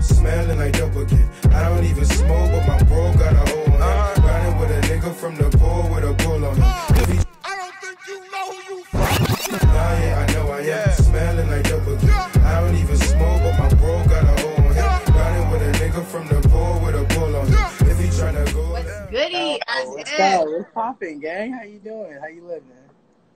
smelling like dope again. I don't even smoke, but my bro got a hole on him. Riding with a nigga from the pool with a bull on him. I don't think you know who you from. Nah, yeah, I know I am. Smelling like dope again. I don't even smoke, but my bro got a hole on him. Riding with a nigga from the pool with a bull on him. If he tryna go, What's goody? What's up? What's poppin', gang? How you doing? How you living?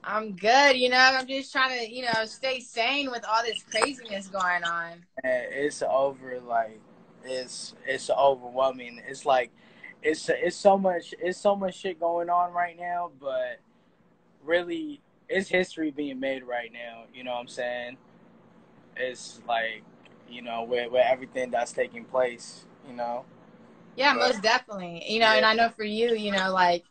I'm good. You know, I'm just trying to, you know, stay sane with all this craziness going on. And it's over. Like, it's overwhelming. It's like, it's so much shit going on right now. But really, it's history being made right now. You know what I'm saying? It's like, you know, with everything that's taking place. You know. Yeah, most definitely. You know, and I know for you, you know, like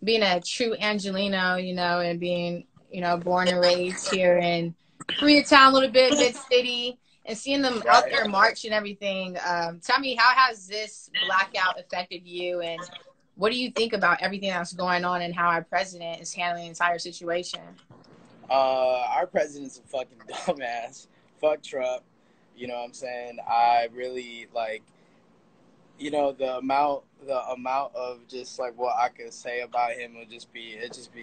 being a true Angelino, you know, and being, you know, born and raised here in Koreatown a little bit, mid-city, and seeing them out there march and everything. Tell me, how has this blackout affected you, and what do you think about everything that's going on and how our president is handling the entire situation? Our president's a fucking dumbass. Fuck Trump. You know what I'm saying? I really, like, you know, the amount of just like what I could say about him it'd just be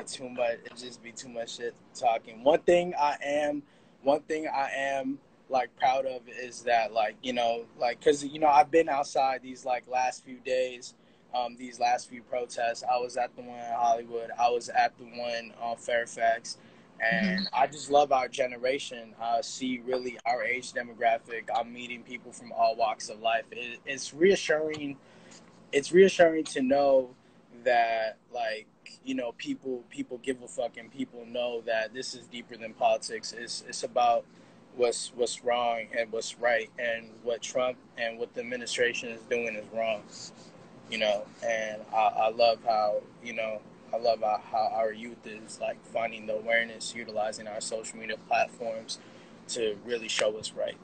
too much. It'd just be too much shit talking. One thing I am like proud of is that, like, you know, like, cause you know, I've been outside these like last few days, these last few protests. I was at the one in Hollywood. I was at the one on Fairfax. And I just love our generation. I see really our age demographic. I'm meeting people from all walks of life. It's reassuring. It's reassuring to know that, like, you know, people give a fuck, and people know that this is deeper than politics. It's about what's wrong and what's right, and what Trump and what the administration is doing is wrong. You know, and I love how, you know, how our youth is like finding the awareness, utilizing our social media platforms to really show what's right.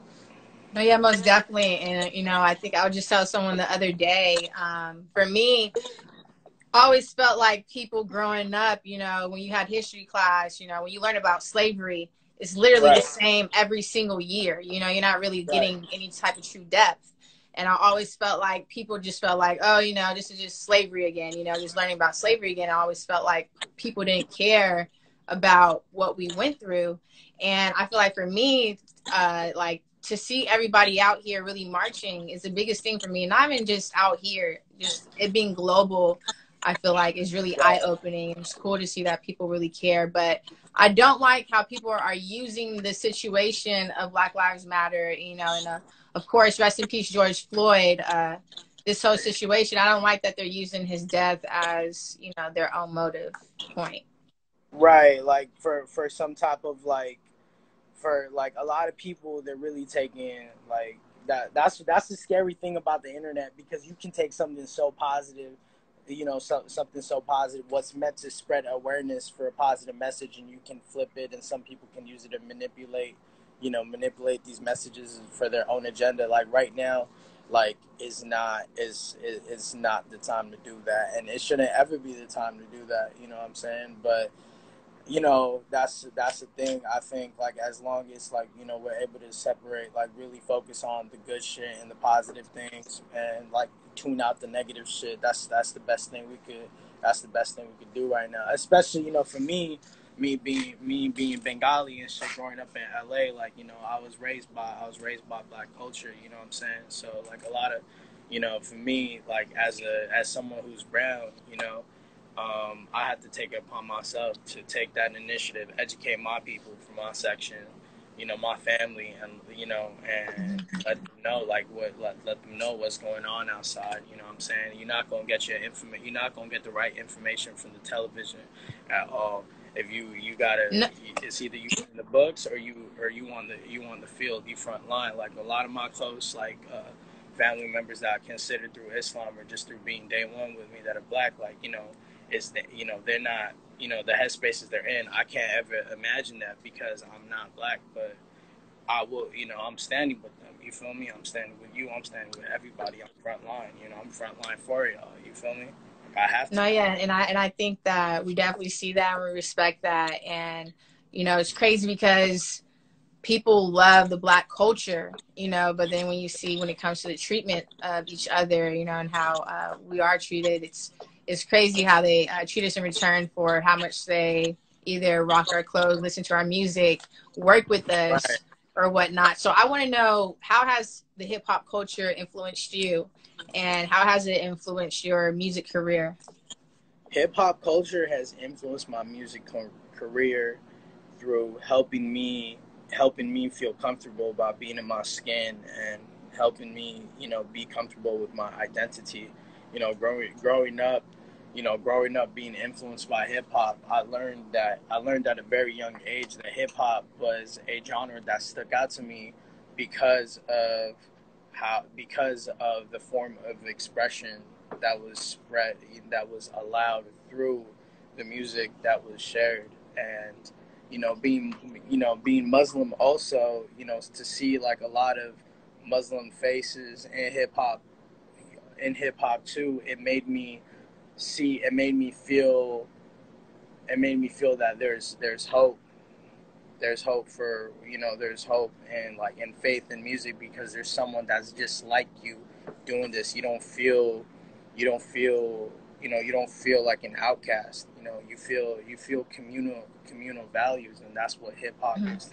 No, yeah, most definitely. And, you know, I think I would just tell someone the other day, for me, I always felt like people growing up, you know, when you had history class, you know, when you learn about slavery, it's literally the same every single year. You know, you're not really getting any type of true depth. And I always felt like people just felt like, oh, you know, this is just slavery again, you know, just learning about slavery again. I always felt like people didn't care about what we went through. And I feel like for me, like to see everybody out here really marching is the biggest thing for me. And not even just out here, just it being global, I feel like is really eye-opening. It's cool to see that people really care. But I don't like how people are using the situation of Black Lives Matter, you know, and of course, rest in peace, George Floyd. This whole situation, I don't like that they're using his death as, you know, their own motive point. Right, like for some type of like, for like a lot of people, they're really taking like that. That's the scary thing about the internet, because you can take something so positive, you know, something so positive, what's meant to spread awareness for a positive message, and you can flip it, and some people can use it to manipulate these messages for their own agenda. Like right now, like is not the time to do that, and it shouldn't ever be the time to do that. You know what I'm saying? But you know, that's the thing. I think, like, as long as, like, you know, we're able to separate, like, really focus on the good shit and the positive things, and like tune out the negative shit. That's the best thing we could do right now. Especially, you know, for me being Bengali and shit, growing up in LA, like, you know, I was raised by Black culture, you know what I'm saying? So like a lot of, you know, for me, like as someone who's brown, you know, I had to take it upon myself to take that initiative, educate my people from my section, you know, my family, and, you know, and let them know, like, let them know what's going on outside. You know what I'm saying? You're not going to get you're not going to get the right information from the television at all. If you gotta, it's either you in the books or you on the field, you front line. Like a lot of my close, like, family members that I consider through Islam or just through being day one with me that are Black, like, you know, you know, they're not, you know, the headspaces they're in, I can't ever imagine that because I'm not Black, but I will, you know, I'm standing with them, you feel me? I'm standing with you, I'm standing with everybody, I'm front line, you know, I'm front line for y'all, you feel me? Like, I have to. No, yeah, and I think that we definitely see that and we respect that, and, you know, it's crazy because people love the Black culture, you know, but then when it comes to the treatment of each other, you know, and how we are treated, it's crazy how they treat us in return for how much they either rock our clothes, listen to our music, work with us, Right. or whatnot. So I want to know, how has the hip hop culture influenced you, and how has it influenced your music career? Hip hop culture has influenced my music career through helping me feel comfortable about being in my skin, and helping me, be comfortable with my identity. Growing up being influenced by hip hop, I learned at a very young age that hip hop was a genre that stuck out to me because of the form of expression that was spread, that was allowed through the music that was shared. And being Muslim also, to see like a lot of Muslim faces in hip hop too, it made me feel that there's hope. There's hope and like in faith in music, because there's someone that's just like you doing this. You don't feel like an outcast. You feel communal values, and that's what hip hop is.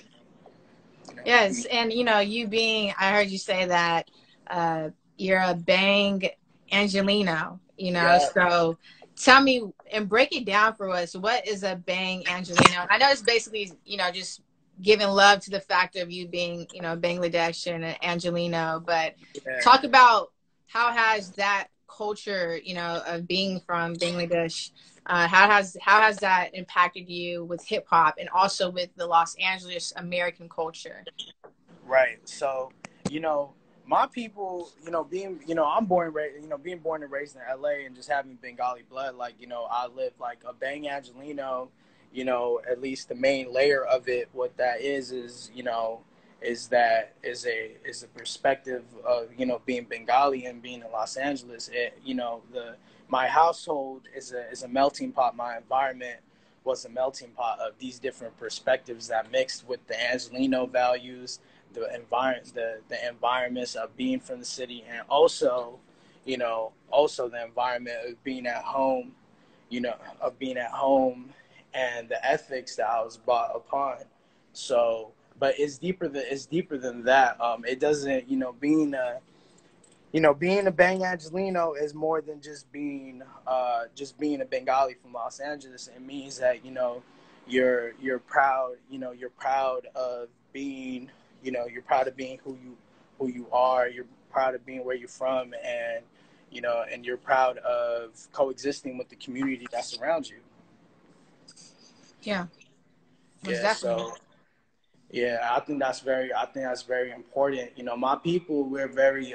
Yes, and I heard you say that you're a Bang Angelino, Yeah. so tell me and break it down for us. What is a Bang Angelino? I know it's basically, just giving love to the fact of you being, Bangladesh and an Angelino, but Yeah. talk about how has that culture, of being from Bangladesh, how has that impacted you with hip hop and also with the Los Angeles American culture? Right. So, my people, I'm being born and raised in LA, and just having Bengali blood, like, I live like a Bang Angelino, at least the main layer of it. What that is a perspective of, being Bengali and being in Los Angeles. My household is a melting pot. My environment was a melting pot of these different perspectives that mixed with the Angelino values, the environments of being from the city, and also the environment of being at home, and the ethics that I was brought upon. So, but it's deeper than that. It doesn't, being a Bang Angelino is more than just being a Bengali from Los Angeles. It means that, you're proud, you're proud of being, who you are. You're proud of being where you're from, and and you're proud of coexisting with the community that's around you. Yeah, most Yeah. definitely. So yeah, I think that's very important. My people, we're very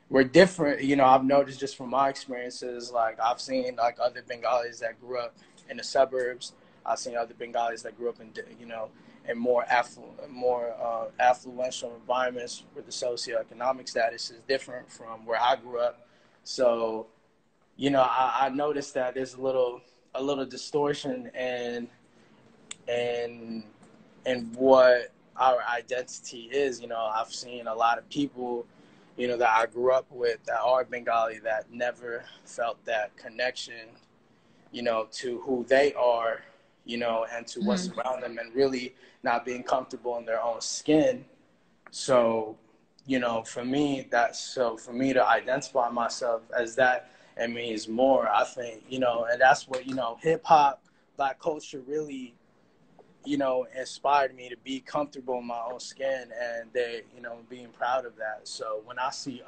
we're different. I've noticed just from my experiences, like I've seen like other Bengalis that grew up in the suburbs. I've seen other Bengalis that grew up in more affluential environments where the socioeconomic status is different from where I grew up. So, I noticed that there's a little distortion in what our identity is. I've seen a lot of people, that I grew up with that are Bengali that never felt that connection, to who they are, and to what's around them, and really not being comfortable in their own skin. So, for me to identify myself as that, it means more, I think, and that's what, hip hop, Black culture really, inspired me to be comfortable in my own skin, and being proud of that. So when I see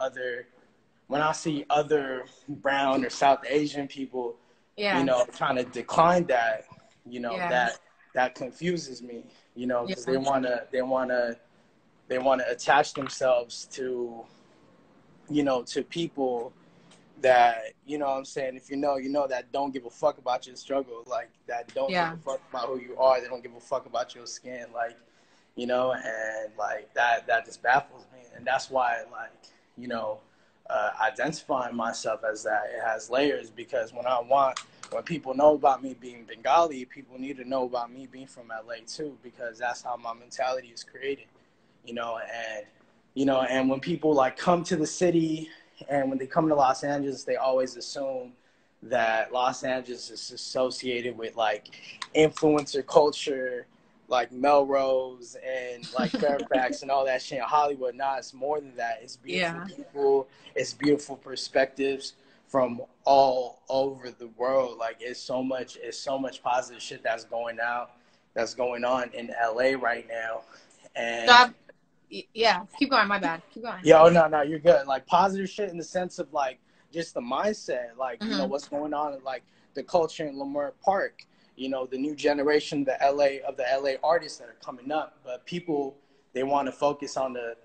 other brown or South Asian people, Yeah. trying to decline that, Yeah. that confuses me, because Yeah. they want to attach themselves to, to people that, what I'm saying, if that don't give a fuck about your struggle, like that don't Yeah. give a fuck about who you are, they don't give a fuck about your skin, like, and like that just baffles me. And that's why, like, identifying myself as that, it has layers, because when I want when people know about me being Bengali, people need to know about me being from LA too, because that's how my mentality is created, and when people like come to the city and when they come to Los Angeles, they always assume that Los Angeles is associated with like influencer culture, like Melrose and like Fairfax and all that shit in Hollywood. Nah, it's more than that. It's beautiful people. It's beautiful perspectives from all over the world. Like it's so much positive shit that's going on in LA right now. And yeah, keep going. My bad. Keep going. Yeah, no, you're good. Like positive shit in the sense of like just the mindset, like what's going on in like the culture in Leimert Park. The new generation, the LA artists that are coming up. But people want to focus on the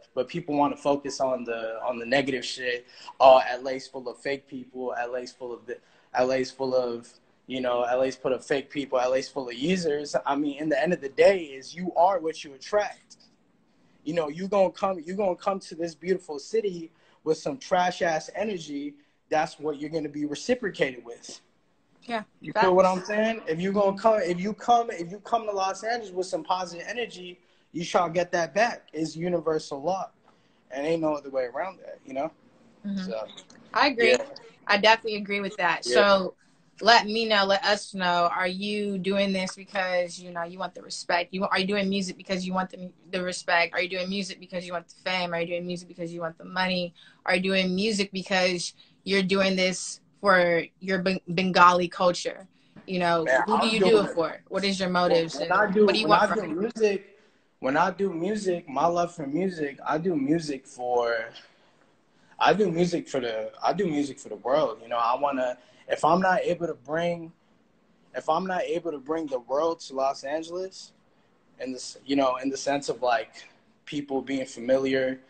negative shit. Oh, LA's full of fake people. LA's full of fake people. LA's full of users. I mean, in the end of the day, is you are what you attract. You gonna come to this beautiful city with some trash ass energy. That's what you're gonna be reciprocated with. Yeah. You feel what I'm saying? If you come to Los Angeles with some positive energy, you shall get that back. It's universal law, and ain't no other way around that. So I agree. Yeah. I definitely agree with that. Yeah. So let us know, are you doing this because you want the respect? Are you doing music because you want the respect? Are you doing music because you want the fame? Are you doing music because you want the money? Are you doing music because you're doing this for your Bengali culture? Man, who do you do it for? What is your motives? When And I do what do you want from it? music, my love for music, I do music for the world. I wanna. If I'm not able to bring the world to Los Angeles, in the sense of like people being familiar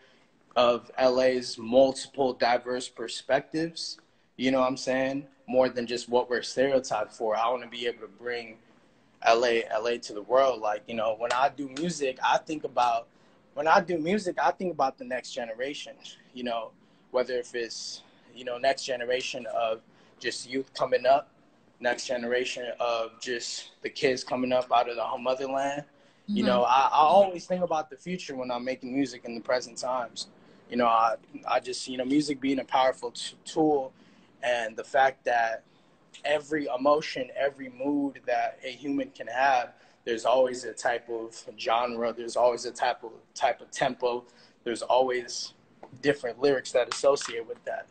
of LA's multiple diverse perspectives, you know what I'm saying? More than just what we're stereotyped for. I want to be able to bring LA to the world. Like, when I do music, I think about the next generation, whether if it's, next generation of just youth coming up, next generation of just the kids coming up out of the home motherland. I always think about the future when I'm making music in the present times. I just, music being a powerful tool, and the fact that every emotion, every mood that a human can have, there's always a type of genre, there's always a type of tempo, there's always different lyrics that associate with that.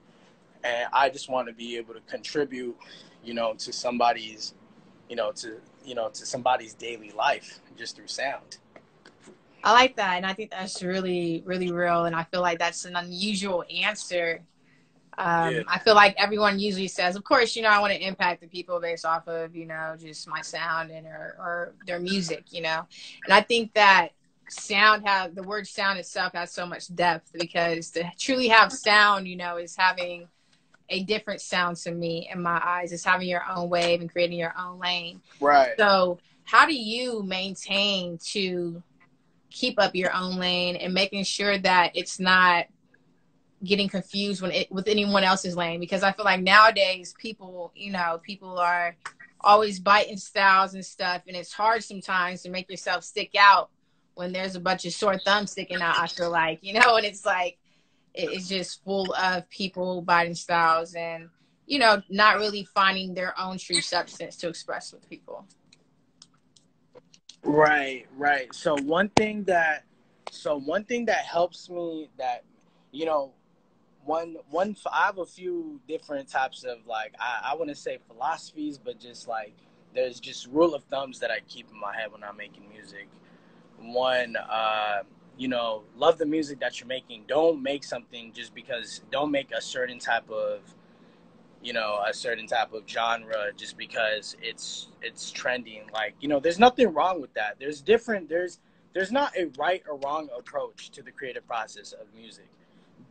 And I just want to be able to contribute, to somebody's, to somebody's daily life just through sound. I like that, and I think that's really, really real, and I feel like that's an unusual answer. I feel like everyone usually says, of course, I want to impact the people based off of, just my sound and or their music, and I think that the word sound itself has so much depth, because to truly have sound, is having a different sound to me in my eyes. It's having your own wave and creating your own lane. Right. So how do you maintain to keep up your own lane and making sure that it's not getting confused with anyone else's lane? Because I feel like nowadays people are always biting styles and stuff, and it's hard sometimes to make yourself stick out when there's a bunch of sore thumbs sticking out. I feel like, and it's like it's just full of people biting styles and not really finding their own true substance to express with people. Right. So one thing that helps me, that I have a few different types of, like, I wouldn't say philosophies, but just like there's just rule of thumbs that I keep in my head when I'm making music. One, love the music that you're making. Don't make something don't make a certain type of genre just because it's trending. Like, there's nothing wrong with that. There's not a right or wrong approach to the creative process of music.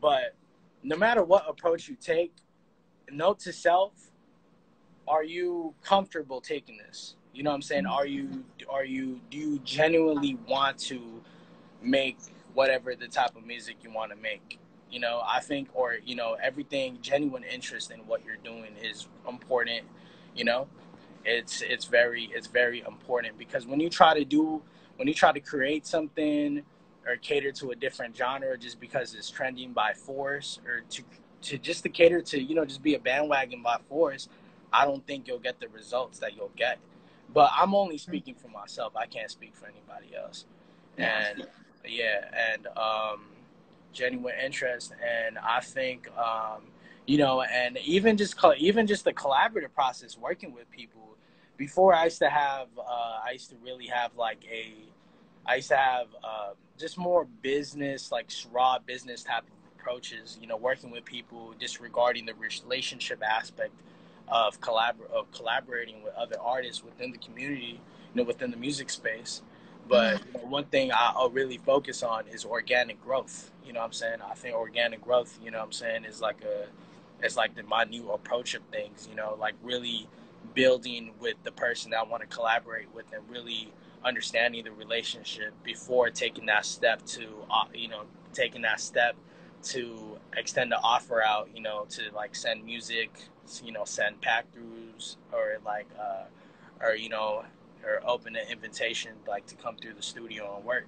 But no matter what approach you take, note to self, are you comfortable taking this? You know what I'm saying? Do you genuinely want to make whatever the type of music you want to make? I think, everything, genuine interest in what you're doing is important, it's very important, because when you try to create something or cater to a different genre just because it's trending by force, or to cater to, just be a bandwagon by force, I don't think you'll get the results that you'll get. But I'm only speaking for myself. I can't speak for anybody else. And yeah, and genuine interest, and I think and even just the collaborative process, working with people. Before, I used to really have just more business, like raw business type of approaches, working with people, disregarding the relationship aspect of collaborating with other artists within the community, within the music space. But one thing I'll really focus on is organic growth. You know what I'm saying? I think organic growth, is my new approach of things, like really building with the person that I want to collaborate with, and really understanding the relationship before taking that step to extend the offer out, to like send music, send pack throughs, or or open an invitation, like to come through the studio and work,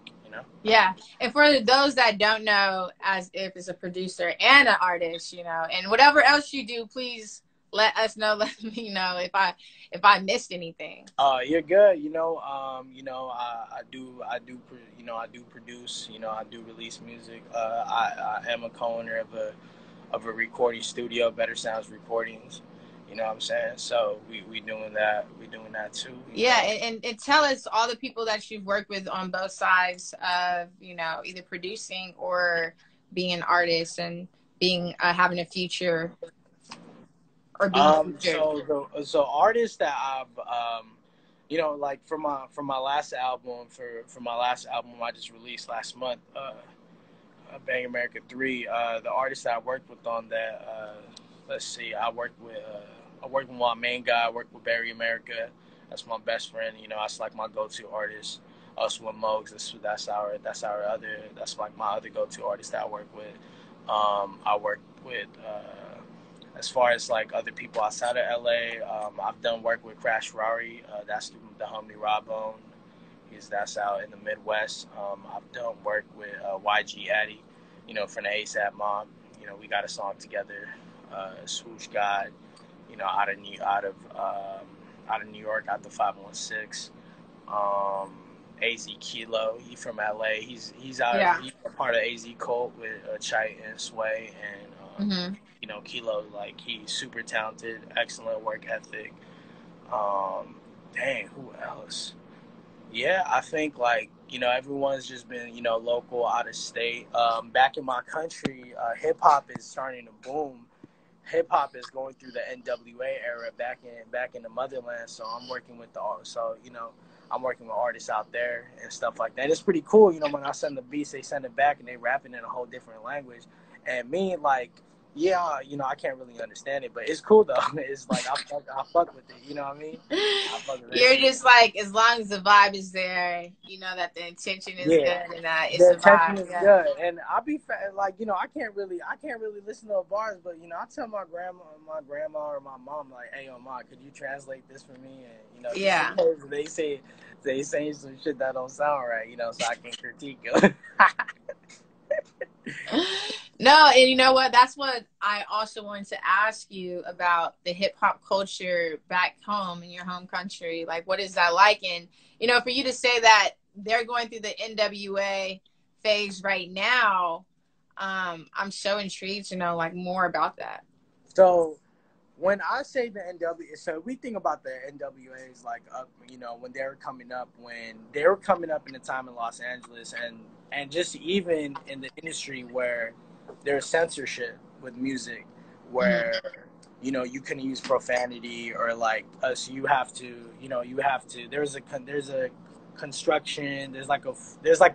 Yeah. And for those that don't know, as if it's a producer and an artist, and whatever else you do, please let us know. Let me know if I missed anything. You're good. I do produce. I do release music. I am a co-owner of a recording studio, Better Sounds Recordings. You know what I'm saying? So we doing that. We doing that too. Yeah, and tell us all the people that you've worked with on both sides of, either producing or being an artist, and being having a future, or being so artists that I've like for my last album, I just released last month, Bang America 3, the artists that I worked with on that, let's see, I worked with my main guy. I worked with Barry America. That's my best friend. That's like my go-to artist. Also with Mogs, that's like my other go-to artist that I work with. I work with as far as like other people outside of LA. I've done work with Crash Rari. That's the homie Robone. That's out in the Midwest. I've done work with YG Addy, from the ASAP Mob. We got a song together. Whutź Goodie, out of New York, out the 516. AZ Kilo, he from LA. He's out. Yeah. He's a part of AZ Cult with Chite and Sway, and Kilo, like, he's super talented, excellent work ethic. Dang, who else? Yeah, I think like everyone's just been local, out of state. Back in my country, hip hop is starting to boom. Hip hop is going through the NWA era back in the motherland. So I'm working with I'm working with artists out there and stuff like that. It's pretty cool, when I send the beats, they send it back and they rapping in a whole different language. And me, like, yeah, I can't really understand it, but it's cool though. It's like I fuck with it, you know what I mean? You're just like, as long as the vibe is there, that the intention is good, and that it's the vibe. Is good. And I'll be like, I can't really listen to bars, but I tell my grandma or my mom, like, hey, Ma, could you translate this for me? And yeah, they say some shit that don't sound right, so I can critique it. No, and you know what? That's what I also wanted to ask you about, the hip hop culture back home in your home country. Like, what is that like? And, for you to say that they're going through the NWA phase right now, I'm so intrigued to know, like, more about that. So when I say the NWA, so we think about the NWAs, like, when they were coming up in the time in Los Angeles, and just even in the industry where there's censorship with music, where you can use profanity, or like us, you have to there's a construction, there's like a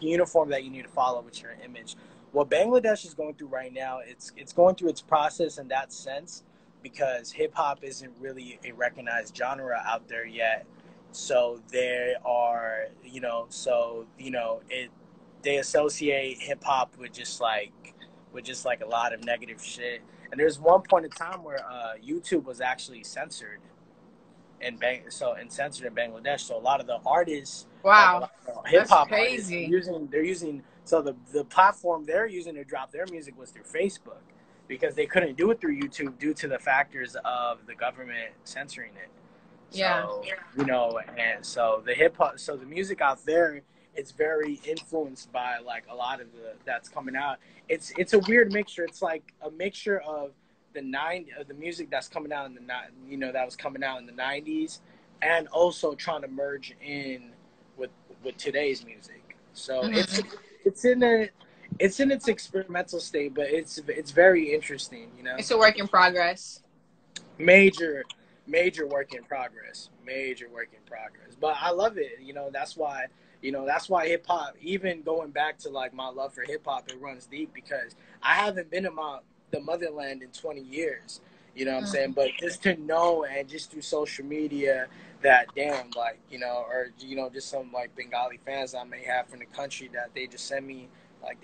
uniform that you need to follow with your image. What Bangladesh is going through right now, it's going through its process in that sense, because hip hop isn't really a recognized genre out there yet. So there are, they associate hip hop with just like a lot of negative shit. And there's one point in time where YouTube was actually censored. and censored in Bangladesh. So a lot of the artists, Wow, hip that's hop artists, crazy. they're using so the platform they're using to drop their music was through Facebook, because they couldn't do it through YouTube due to the factors of the government censoring it. Yeah. So, and so the music out there, it's very influenced by like a lot of that's coming out. It's a weird mixture. It's like a mixture of the music that's coming out in that was coming out in the 90s, and also trying to merge in with today's music. So Mm-hmm. it's in its experimental state, but it's very interesting, It's a work in progress. Major work in progress. But I love it. That's why hip hop, even going back to like my love for hip hop, it runs deep, because I haven't been in the motherland in 20 years. You know what I'm saying? But just to know, and just through social media, that damn, like, or just some like Bengali fans I may have from the country, that they just send me like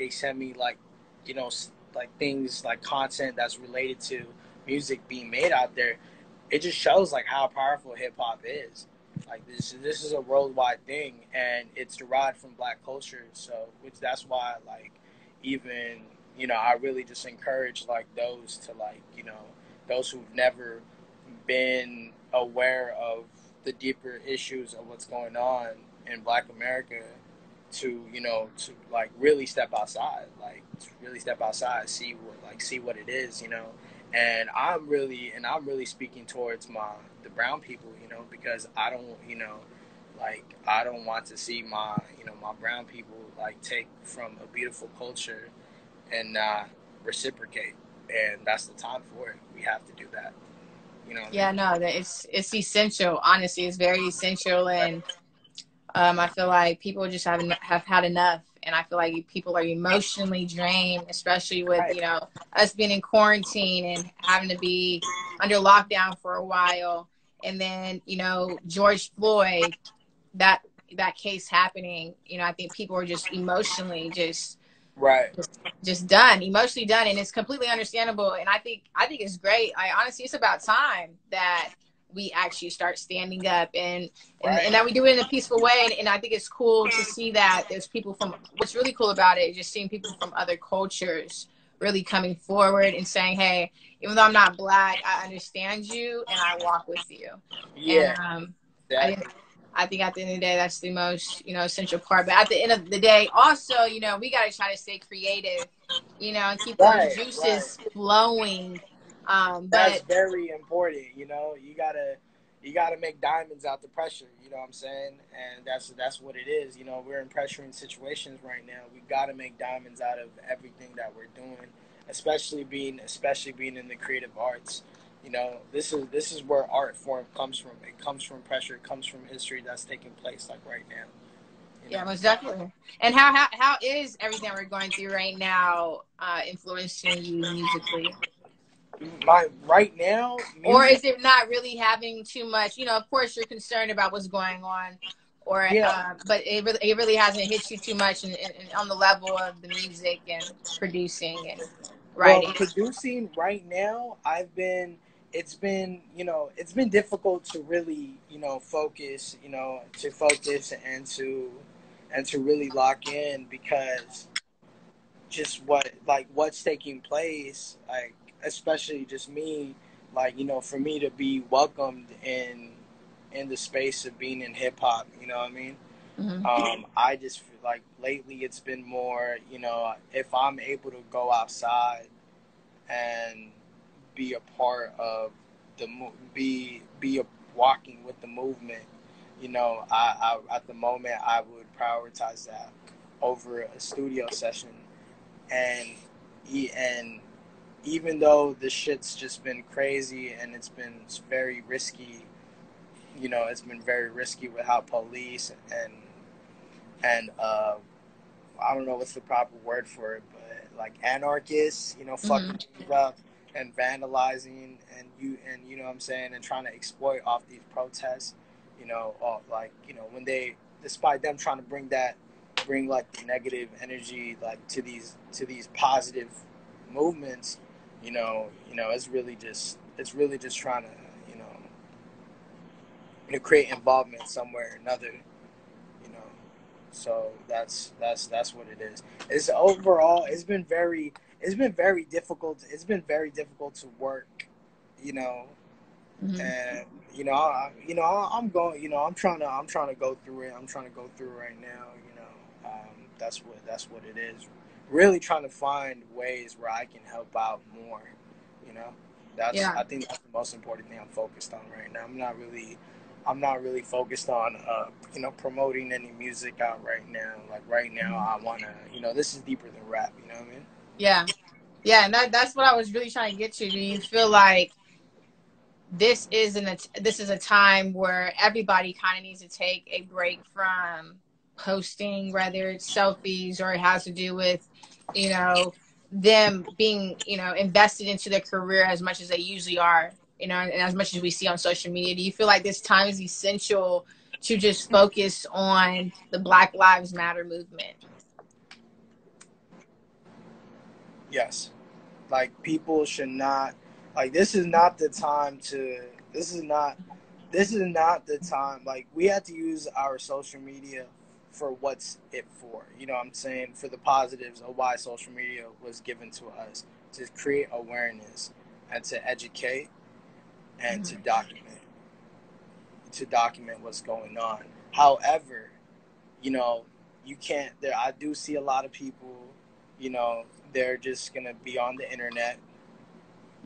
like things, like content that's related to music being made out there. It just shows like how powerful hip hop is. Like this is a worldwide thing, and it's derived from Black culture. So, that's why like even I really just encourage like those to like those who've never been aware of the deeper issues of what's going on in Black America to to like really step outside, see what it is, and I'm really speaking towards the brown people, because I don't I don't want to see my my brown people like take from a beautiful culture and not reciprocate, and that's the time for it. We have to do that. Yeah, no, it's essential. Honestly, it's very essential, and I feel like people just have had enough, and I feel like people are emotionally drained, especially with us being in quarantine and having to be under lockdown for a while, and then George Floyd, that case happening. I think people are just emotionally just done, emotionally done, and it's completely understandable. And I think it's great. Honestly, it's about time that we actually start standing up, and that we do it in a peaceful way. And I think it's cool to see that there's people from. What's really cool about it is just seeing people from other cultures really coming forward and saying, "Hey, even though I'm not Black, I understand you and I walk with you." Yeah. And Exactly. I think at the end of the day, that's the most, essential part. But at the end of the day, also, we got to try to stay creative, and keep those juices flowing. That's But very important. You gotta make diamonds out the pressure. You know what I'm saying? And that's what it is. We're in pressuring situations right now. We gotta make diamonds out of everything that we're doing, especially being in the creative arts. This is where art form comes from. It comes from pressure. It comes from history that's taking place like right now. Yeah, most definitely. And how is everything we're going through right now influencing you musically? Right now, Or is it not really having too much? Of course you're concerned about what's going on, or but it really hasn't hit you too much on the level of the music and producing and writing. Well, producing right now, it's been difficult to really focus and to really lock in, because just what's taking place, like especially just me, like for me to be welcomed in the space of being in hip hop, you know what I mean? I just feel like lately it's been more, if I'm able to go outside and be a part of be walking with the movement, I at the moment I would prioritize that over a studio session, and even though the shit's just been crazy and it's very risky, it's been very risky with how police and I don't know what's the proper word for it, but like anarchists, fucking things up and vandalizing and you know what I'm saying, and trying to exploit off these protests, when they, despite them trying to bring like the negative energy like to these positive movements, it's really just trying to to create involvement somewhere or another, you know. So that's what it is. It's overall, it's been very difficult. It's been very difficult to work, you know, Mm-hmm. and I'm going, I'm trying to go through it. I'm trying to go through it right now, you know. That's what it is. Really trying to find ways where I can help out more, you know. Yeah. I think that's the most important thing I'm focused on right now. I'm not really focused on promoting any music out right now. Like right now, I wanna, this is deeper than rap. You know what I mean? Yeah. Yeah. And that's what I was really trying to get to. Do you feel like this is a time where everybody kind of needs to take a break from posting, whether it's selfies or it has to do with, you know, them being, invested into their career as much as they usually are, and as much as we see on social media? Do you feel like this time is essential to just focus on the Black Lives Matter movement? Yes. Like people should not, like this is not the time the time, like we have to use our social media for what's it for. You know what I'm saying? For the positives of why social media was given to us, to create awareness and to educate and Mm-hmm. to document what's going on. However, you can't there I do see a lot of people, you know, they're just gonna be on the internet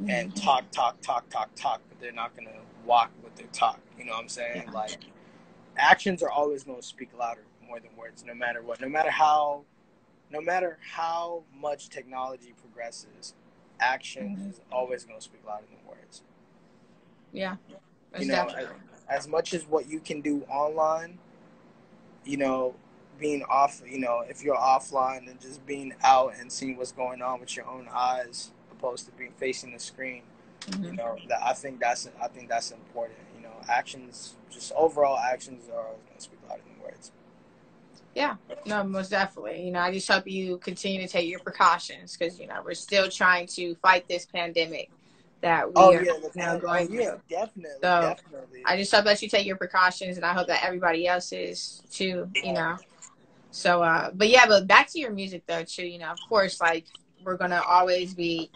and talk, but they're not gonna walk with their talk. You know what I'm saying? Yeah. Like actions are always gonna speak louder more than words, no matter what. No matter how much technology progresses, actions Mm-hmm. is always gonna speak louder than words. Yeah. You Most know, definitely. as much as what you can do online, you know, being off, if you're offline and just being out and seeing what's going on with your own eyes, opposed to being facing the screen, Mm-hmm. that I think that's important. Actions, just overall actions, are always going to speak louder than words. Yeah, no, most definitely. I just hope you continue to take your precautions because, we're still trying to fight this pandemic that Oh we are yeah, going yeah, through. definitely, So definitely. I just hope that you take your precautions, and I hope that everybody else is too. So, but back to your music though, too. Of course, like we're gonna always be,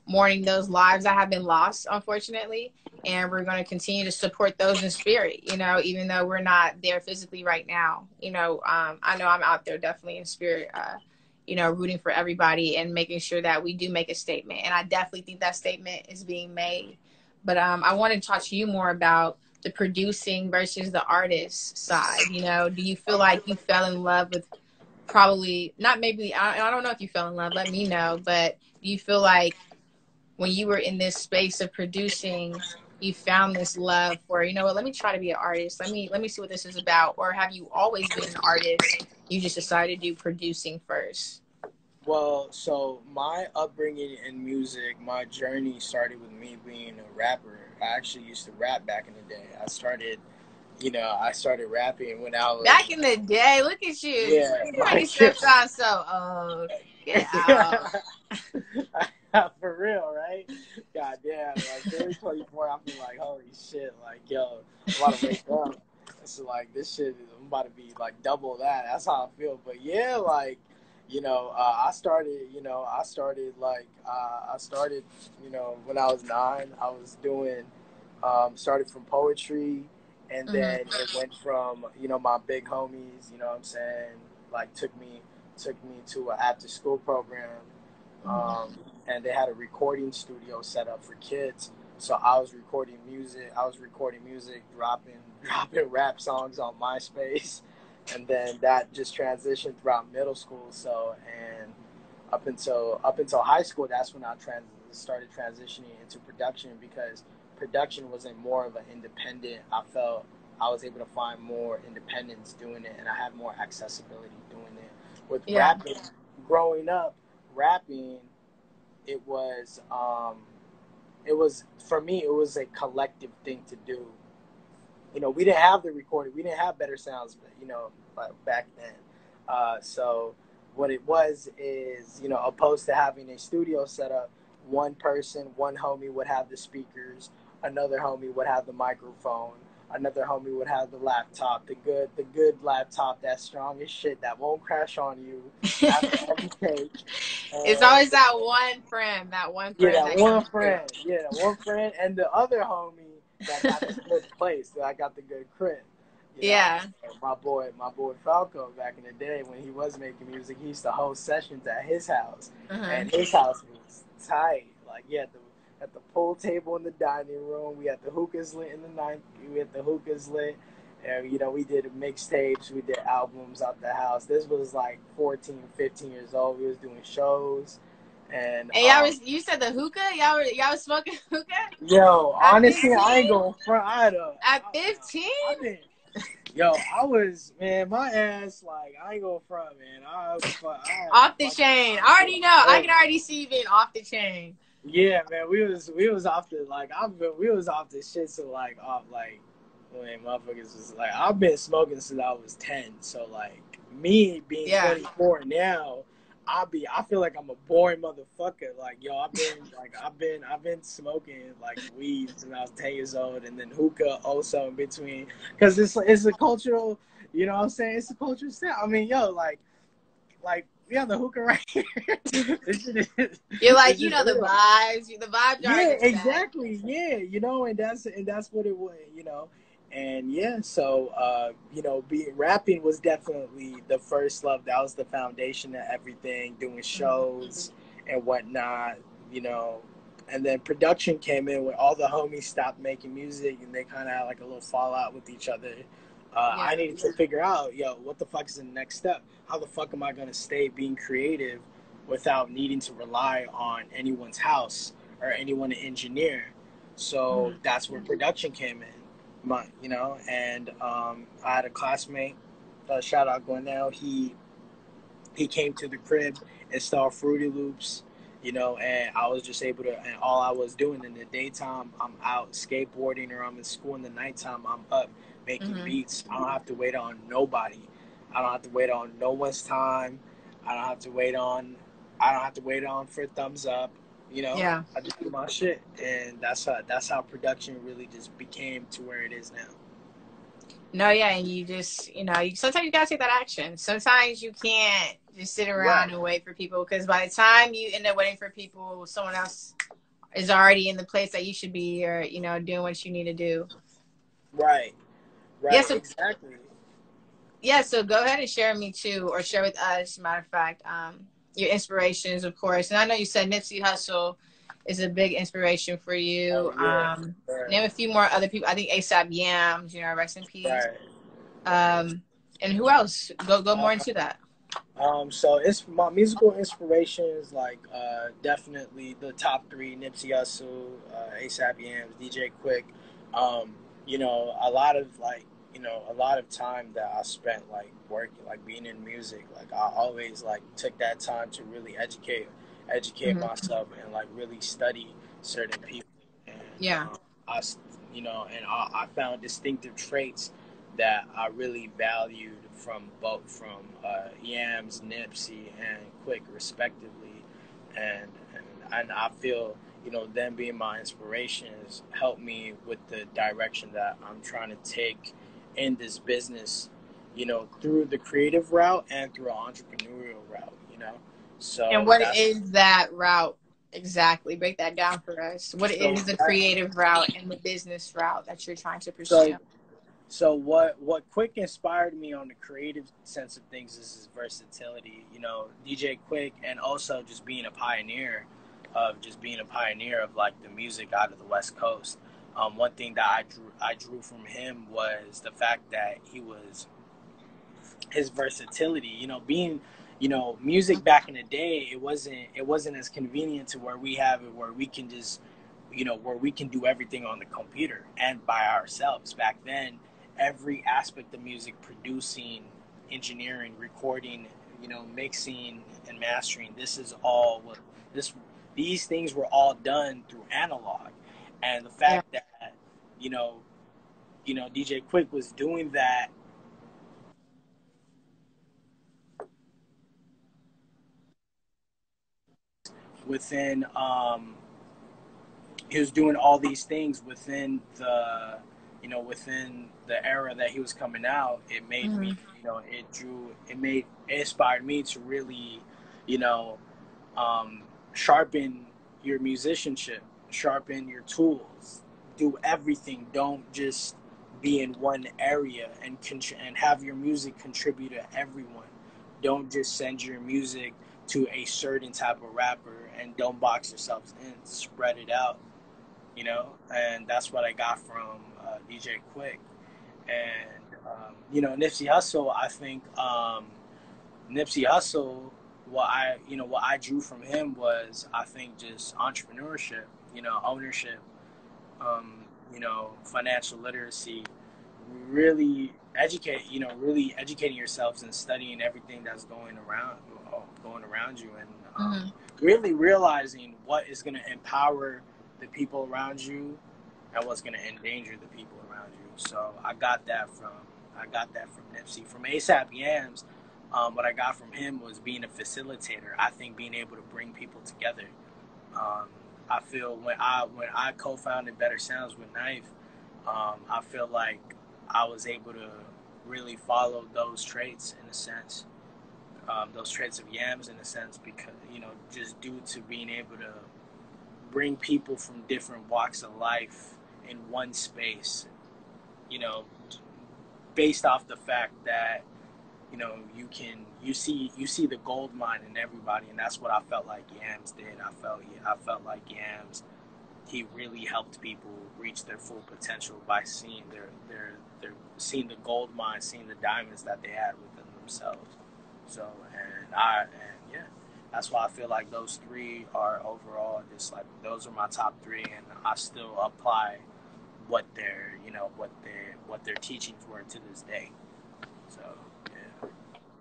mourning those lives that have been lost, unfortunately, and we're gonna continue to support those in spirit. Even though we're not there physically right now. I know I'm out there definitely in spirit. Rooting for everybody and making sure that we do make a statement. And I definitely think that statement is being made. But I want to talk to you more about the producing versus the artist side. Do you feel like you fell in love with probably not maybe I don't know if you fell in love, let me know, but do you feel like when you were in this space of producing, you found this love for, what, let me try to be an artist. Let me see what this is about. Or have you always been an artist? You just decided to do producing first. Well, so my upbringing in music, my journey started with me being a rapper. I actually used to rap back in the day. I started rapping when I was, Back in the day, look at you. yeah, You make like, yourself sound so old. Get out. for real, right? God damn, like 2024, I'm like, holy shit, like, yo, I'm about to wake up. So like, this shit, I'm about to be like double that. That's how I feel. But yeah, like, I started, when I was 9. I was doing, started from poetry, and Mm-hmm. then it went from, my big homies, you know what I'm saying, like took me to an after school program, Mm-hmm. and they had a recording studio set up for kids. So I was recording music. Dropping dropping rap songs on MySpace, and then that just transitioned throughout middle school. So and up until high school, that's when I started transitioning into production, because production wasn't more of an independent. I felt I was able to find more independence doing it, and I had more accessibility doing it. With Yeah. rapping, growing up, rapping, it was for me, it was a collective thing to do. We didn't have the recording, we didn't have better sounds, back then. So what it was is, opposed to having a studio set up, one person, one homie would have the speakers, another homie would have the microphone, another homie would have the laptop, the good laptop that's strong as shit that won't crash on you after every take. It's always that one friend, that one friend. Yeah, that one friend. Yeah, that one friend, and the other homie that got the good place, that I got the good crib. You know? Yeah. My boy Falco, back in the day when he was making music, he used to host sessions at his house, and his house was tight. Like, he had the pool table in the dining room. We had the hookahs lit in the night. We had the hookahs lit. And, you know, we did mixtapes. We did albums out the house. This was like 14, 15 years old. We was doing shows. And you said the hookah? Y'all was smoking hookah? Yo, At honestly, 15? I ain't going front. At 15? Yo, I was, man, my ass, like, I ain't going front, man. Off the chain. I already know. I can already see you being off the chain. Yeah, man, we was off the, like, we was off the shit, so, like, off, like, when motherfuckers was, like, I've been smoking since I was 10, so, like, me being 24 now, I feel like I'm a boring motherfucker. Like, yo, I've been smoking like weed since I was 10 years old, and then hookah also in between. Cause it's a cultural, you know what I'm saying? It's a cultural style. I mean, yo, like we have the hookah right here. You're like, you know, the vibes. The vibes are yeah, exactly. Yeah, you know, and that's what it was, you know. And yeah, so you know, rapping was definitely the first love. That was the foundation of everything, doing shows and whatnot, you know. And then production came in when all the homies stopped making music and they kind of had like a little fallout with each other. I needed to figure out, yo, what the fuck is the next step? How the fuck am I gonna stay being creative without needing to rely on anyone's house or anyone to engineer? So that's where production came in. You know, and I had a classmate, shout out Gwinnell, he came to the crib, installed Fruity Loops, you know, and I was just able to, and all I was doing in the daytime, I'm out skateboarding or I'm in school. In the nighttime, I'm up making beats. I don't have to wait on nobody. I don't have to wait on no one's time. I don't have to wait on for thumbs up. You know, I just do my shit, and that's how production really just became to where it is now. No, and you just, you know, sometimes you gotta take that action. Sometimes you can't just sit around and wait for people, because by the time you end up waiting for people, someone else is already in the place that you should be, or, you know, doing what you need to do. Right. Yeah, so, exactly. Yeah, so go ahead and share with us, matter of fact, your inspirations, of course. And I know you said Nipsey Hussle is a big inspiration for you. Name a few more other people. I think ASAP Yams, you know, rest in peace. And who else? Go more into that. So it's my musical inspirations, like definitely the top three: Nipsey Hussle, ASAP Yams, DJ Quick. You know, a lot of time that I spent like working, like being in music, like I always like took that time to really educate myself and like really study certain people. And I found distinctive traits that I really valued from Yams, Nipsey, and Quick respectively, and I feel, you know, them being my inspirations helped me with the direction that I'm trying to take in this business, you know, through the creative route and through an entrepreneurial route, you know. So, and what is that route exactly? Break that down for us. What is the creative route and the business route that you're trying to pursue? So what Quick inspired me on the creative sense of things is his versatility, you know, DJ Quick, and also just being a pioneer of like the music out of the West Coast. One thing that I drew from him was the fact that his versatility, you know, being, you know, music back in the day, it wasn't as convenient to where we have it, where we can just, you know, where we can do everything on the computer and by ourselves. Back then, every aspect of music, producing, engineering, recording, you know, mixing and mastering, these things were all done through analog. And the fact that, you know, DJ Quick was doing that within, he was doing all these things within you know, within the era that he was coming out, it made me, you know, it inspired me to really, you know, sharpen your musicianship, sharpen your tools, do everything. Don't just be in one area, and have your music contribute to everyone. Don't just send your music to a certain type of rapper, and don't box yourselves in. Spread it out, you know. And that's what I got from DJ Quick. And you know, Nipsey Hussle. I think Nipsey Hussle, what I drew from him was, I think, just entrepreneurship, you know, ownership, you know, financial literacy, really really educating yourselves and studying everything that's going around you, and really realizing what is going to empower the people around you and what's going to endanger the people around you. So I got that from Nipsey. From ASAP Yams, what I got from him was being a facilitator. I think being able to bring people together. I feel when I co-founded Better Sounds with Knife, I feel like I was able to really follow those traits in a sense, those traits of Yams in a sense, because, you know, just due to being able to bring people from different walks of life in one space, you know, based off the fact that, you know, you see the gold mine in everybody, and that's what I felt like Yams did. I felt like Yams, he really helped people reach their full potential by seeing seeing the gold mine, seeing the diamonds that they had within themselves. So yeah, that's why I feel like those three are overall just like, those are my top three, and I still apply what their teachings were to this day. So yeah.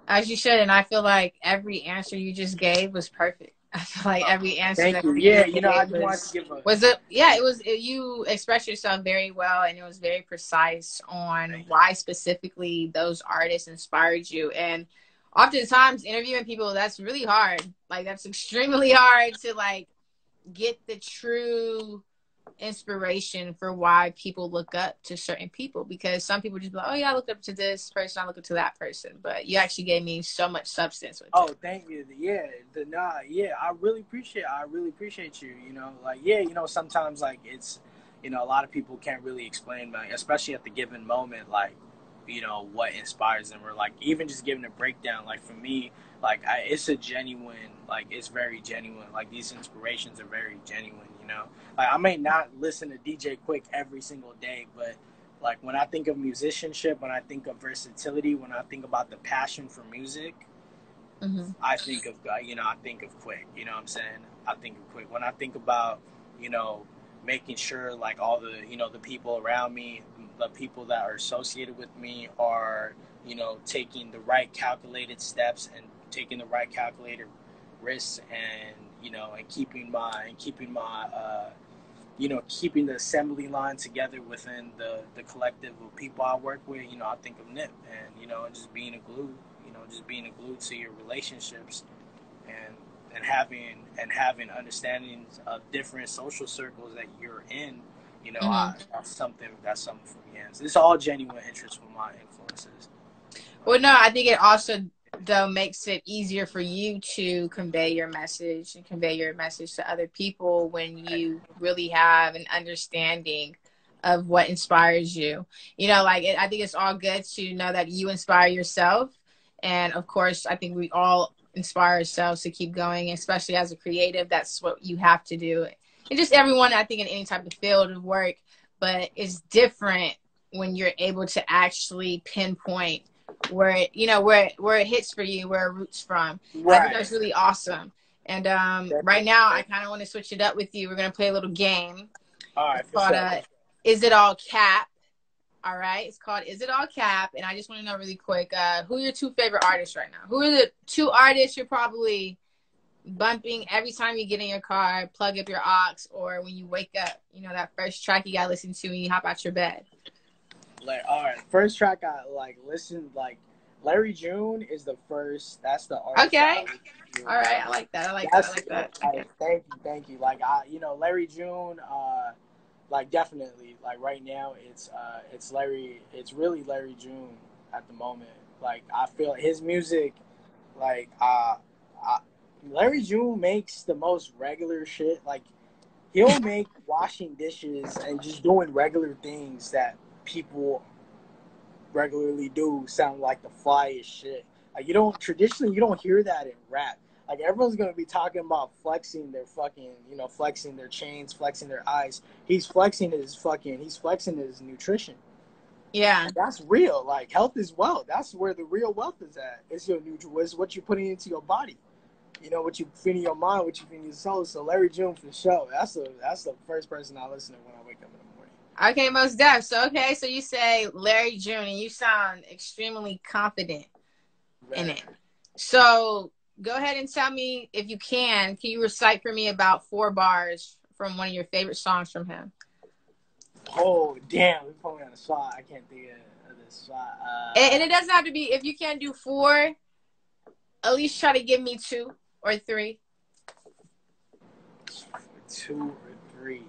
As you should, and I feel like every answer you just gave was perfect. I feel like every answer Thank that you. you Yeah, gave you know, I just wanted to give a... was it. Yeah, it was. You expressed yourself very well, and it was very precise on why specifically those artists inspired you. And oftentimes, interviewing people, that's really hard. Like, that's extremely hard to like get the true inspiration for why people look up to certain people, because some people just be like, oh yeah, I looked up to this person, I look up to that person, but you actually gave me so much substance with it. Thank you. Yeah, I really appreciate you, you know, like, yeah, you know, sometimes, like, it's, you know, a lot of people can't really explain, like, especially at the given moment, like, you know, what inspires them, or like even just giving a breakdown. Like, for me, like, it's a genuine, like, it's very genuine, like, these inspirations are very genuine, you know. Like, I may not listen to DJ Quick every single day, but like, when I think of musicianship, when I think of versatility, when I think about the passion for music, I think of Quick, you know what I'm saying? I think of Quick. When I think about, you know, making sure, like, all the, you know, the people around me, the people that are associated with me are, you know, taking the right calculated steps and taking the right calculated risks, and, you know, and keeping my you know, keeping the assembly line together within the collective of people I work with, you know, I think of Nip, and, you know, just being a glue, you know, just being a glue to your relationships, and having understandings of different social circles that you're in, you know, that's something from Yams. It's all genuine interest from my influences. Well, no, I think it also, though, makes it easier for you to convey your message and convey your message to other people when you really have an understanding of what inspires you. You know, like, I think it's all good to know that you inspire yourself. And of course, I think we all inspire ourselves to keep going, especially as a creative. That's what you have to do. And just everyone, I think, in any type of field of work, but it's different when you're able to actually pinpoint where it, you know, where it hits for you, where it roots from. Right. I think that's really awesome. And right now, I kind of want to switch it up with you. We're going to play a little game. All right. It's called Is It All Cap? All right. It's called Is It All Cap? And I just want to know really quick, who are your two favorite artists right now? Who are the two artists you're probably bumping every time you get in your car, plug up your aux, or when you wake up, you know, that first track you got to listen to when you hop out your bed? Like, all right, first track I listened, like, Larry June is the first. That's the artist. Okay. All right, I like that. I like that. Like, thank you. Like, you know, Larry June, like definitely, like right now, it's Larry. It's really Larry June at the moment. Like I feel his music, like Larry June makes the most regular shit. Like he'll make washing dishes and just doing regular things that people regularly do sound like the flyest shit. Like you don't hear that in rap. Like everyone's gonna be talking about flexing their fucking, flexing their chains, flexing their eyes. He's flexing his nutrition. Yeah. And that's real. Like health is wealth. That's where the real wealth is at. It's it's what you're putting into your body. What you feed in your mind, what you feed in your soul. So Larry June for sure. That's the first person I listen to when I wake up in the morning. Okay, most def. So you say Larry June, and you sound extremely confident in it. So go ahead and tell me, if you can you recite for me about 4 bars from one of your favorite songs from him? Oh, damn. We put me on the spot. I can't think of this spot. And it doesn't have to be, if you can't do 4, at least try to give me 2 or 3. 2 or 3.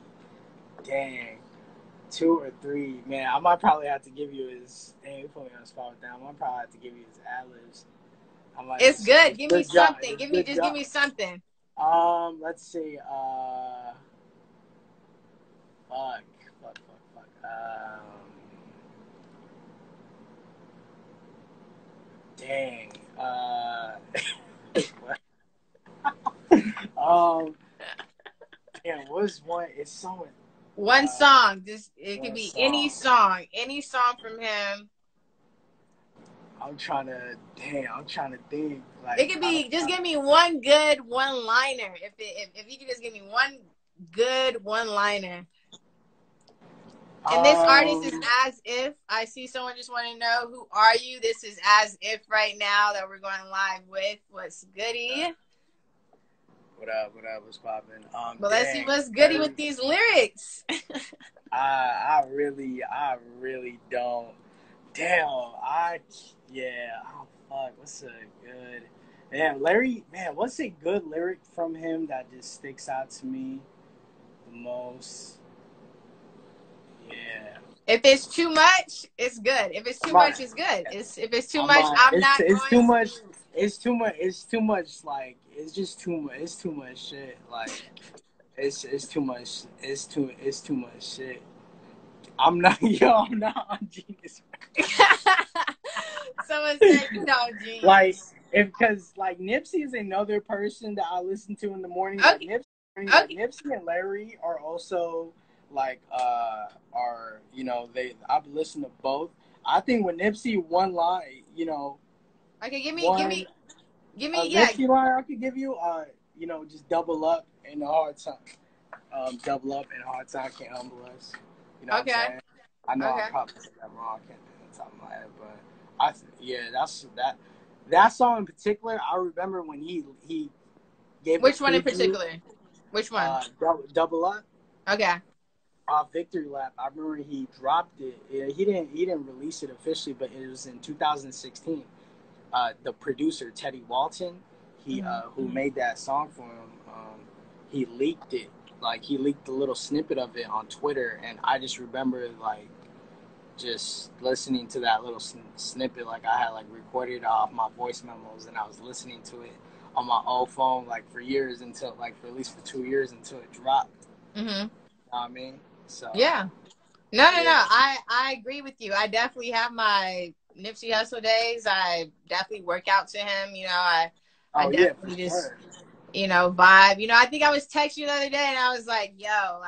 Dang. 2 or 3. Man, I might probably have to give you his... Dang, you put me on the spot with that. I might probably have to give you his ad-libs. It's good. Give me something. Give me something. Let's see. Fuck. Dang. Damn, what's one? It's so. One song. It could be any song from him. I'm trying to think. Like, it could be, just give me one good one-liner. If you could just give me one good one-liner. And this artist is As If. I see someone just want to know, who are you? This is As If right now that we're going live with. What's goody? What up? What's poppin'? Well, let's see what's goody with these lyrics. I really don't. Damn, oh fuck, what's a good... Man, Larry, what's a good lyric from him that just sticks out to me the most? Yeah. If it's too much, it's good. If it's too much, it's good. If it's too much, it's too much. It's too much. Like it's just too much. It's too much shit. Like it's too much. It's too much shit. I'm not on Genius. Someone said Genius. Like because Nipsey is another person that I listen to in the morning. Okay. Like Nipsey and Larry are also I've listened to both. I think with Nipsey, one line, Okay, give me, Nipsey line I could give you, just double up in a hard time. Double up in a hard time can't humble us. You know what I'm saying? I know I probably said that wrong. I can't think of the top of my head, but that's that song in particular. I remember when he gave. Which one in particular? Which one? Double up. Okay. Victory Lap. I remember he dropped it. He didn't release it officially, but it was in 2016. The producer Teddy Walton, who made that song for him, he leaked it. Like he leaked a little snippet of it on Twitter, and I just remember just listening to that little snippet. Like I had recorded it off my voice memos, and I was listening to it on my old phone for years until for at least 2 years until it dropped. Mm-hmm. You know what I mean? So yeah. No. I agree with you. I definitely have my Nipsey Hussle days. I definitely work out to him. I definitely just vibe. I think I was texting you the other day and I was like, yo,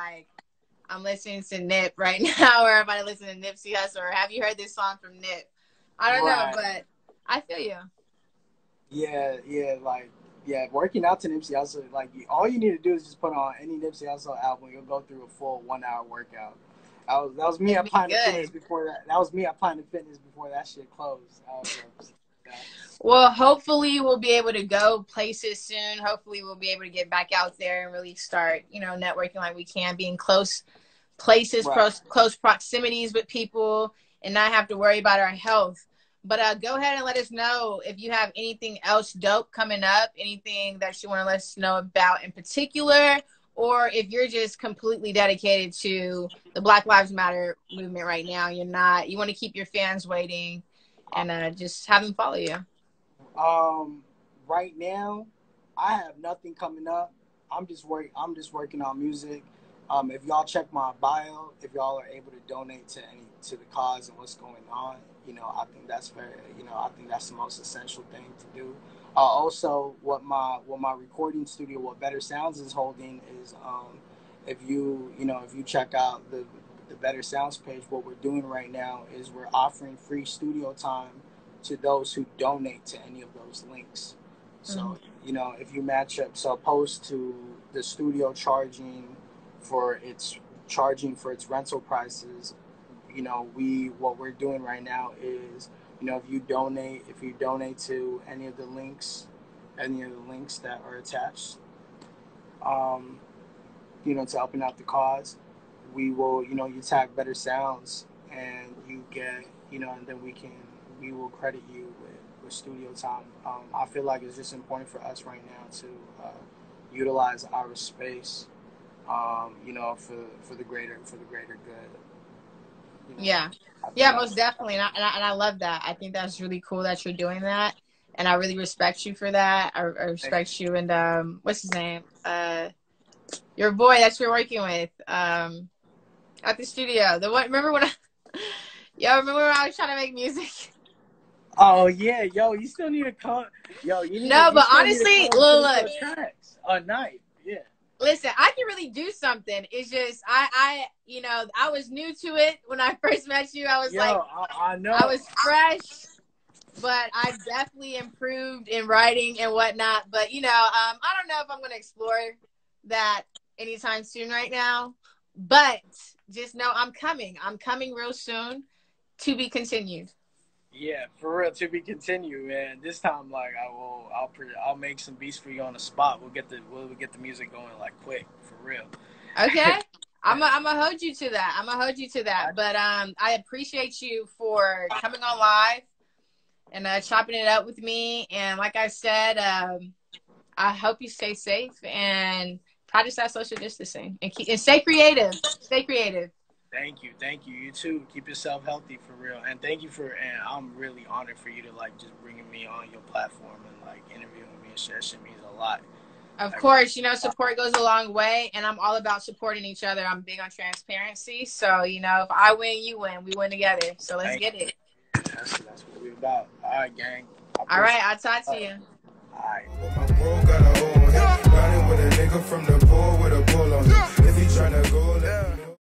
I'm listening to Nip right now, or everybody listening to Nipsey Hussle, or have you heard this song from Nip? I don't know, but I feel you. Yeah, working out to Nipsey Hussle, all you need to do is just put on any Nipsey Hussle album. You'll go through a full 1 hour workout. That was me at Planet Fitness before that. That was me at Planet Fitness before that shit closed. Well, hopefully we'll be able to go places soon. Hopefully we'll be able to get back out there and really start, networking like we can, be in close places, close proximities with people, and not have to worry about our health. But go ahead and let us know if you have anything else dope coming up, anything that you want to let us know about in particular, or if you're just completely dedicated to the Black Lives Matter movement right now. You're not. You want to keep your fans waiting, and just have them follow you. Right now, I have nothing coming up. I'm just working on music. If y'all check my bio, if y'all are able to donate to the cause and what's going on, I think that's I think that's the most essential thing to do. Also, what my recording studio, what Better Sounds is holding is, if you check out the Better Sounds page, what we're doing right now is we're offering free studio time to those who donate to any of those links. So, if you match up, so opposed to the studio charging for its rental prices, what we're doing right now is, if you donate to any of the links that are attached, to helping out the cause, we will, you tag Better Sounds and you get, and then we will credit you with studio time. I feel like it's just important for us right now to utilize our space, for the greater good. Yeah, most definitely, and I love that. I think that's really cool that you're doing that, and I really respect you for that. I respect you, and what's his name? Your boy that you're working with at the studio. Remember when remember when I was trying to make music? Oh yeah, you still need to come. But honestly, look. Night, yeah. Listen, I can really do something. It's just I was new to it when I first met you. I was I know I was fresh, but I definitely improved in writing and whatnot. But I don't know if I'm gonna explore that anytime soon right now. But just know I'm coming. I'm coming real soon. To be continued. Yeah, for real, to be continued, man. This time, I'll make some beats for you on the spot. We'll get the music going quick, for real. Okay, I'm gonna hold you to that. But I appreciate you for coming on live and chopping it up with me. And like I said, I hope you stay safe and practice that social distancing and stay creative. Stay creative. Thank you. You too. Keep yourself healthy, for real. And thank you and I'm really honored for you to just bringing me on your platform and interviewing me and shit. That shit means a lot. Of course, support goes a long way, and I'm all about supporting each other. I'm big on transparency. So, if I win, you win. We win together. So let's get it. That's what we're about. All right, gang. All right, I'll talk to you. All right. My bro got a hole on him. Riding with a nigga from the poor with a bull on him. If he tryna go, let me know.